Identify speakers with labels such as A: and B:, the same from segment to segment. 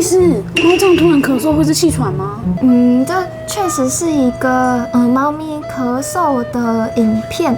A: 师，猫这样突然咳嗽会是气喘吗？
B: 这确实是一个猫咪咳嗽的影片。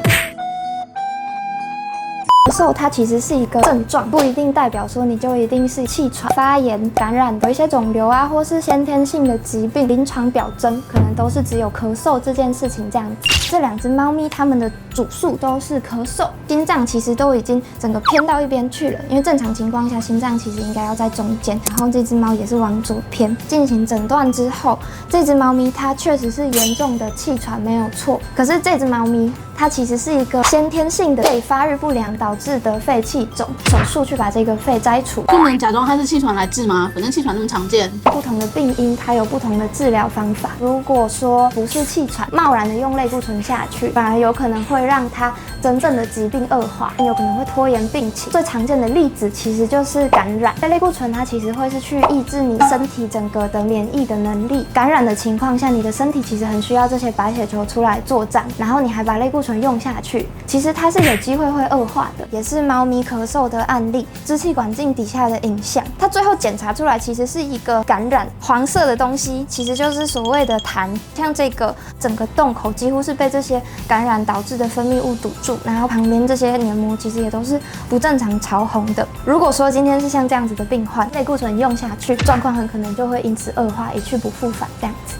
B: 咳嗽它其实是一个症状，不一定代表说你就一定是气喘、发炎、感染的一些肿瘤啊，或是先天性的疾病。临床表征可能都是只有咳嗽这件事情这样子。这两只猫咪它们的主诉都是咳嗽，心脏其实都已经整个偏到一边去了，因为正常情况下心脏其实应该要在中间，然后这只猫也是往左偏。进行诊断之后，这只猫咪它确实是严重的气喘没有错，可是这只猫咪它其实是一个先天性的肺发育不良导致的肺气肿，手术去把这个肺摘除。
A: 不能假装它是气喘来治吗？反正气喘那么常见。
B: 不同的病因它有不同的治疗方法。如果说不是气喘，贸然的用类固醇下去，反而有可能会让它真正的疾病恶化，有可能会拖延病情。最常见的例子其实就是感染。类固醇它其实会是去抑制你身体整个的免疫的能力。感染的情况下，你的身体其实很需要这些白血球出来作战，然后你还把类固醇用下去，其实它是有机会会恶化的，也是猫咪咳嗽的案例，支气管镜底下的影像，它最后检查出来其实是一个感染，黄色的东西其实就是所谓的痰，像这个整个洞口几乎是被这些感染导致的分泌物堵住，然后旁边这些黏膜其实也都是不正常潮红的。如果说今天是像这样子的病患，类固醇用下去，状况很可能就会因此恶化，一去不复返这样子。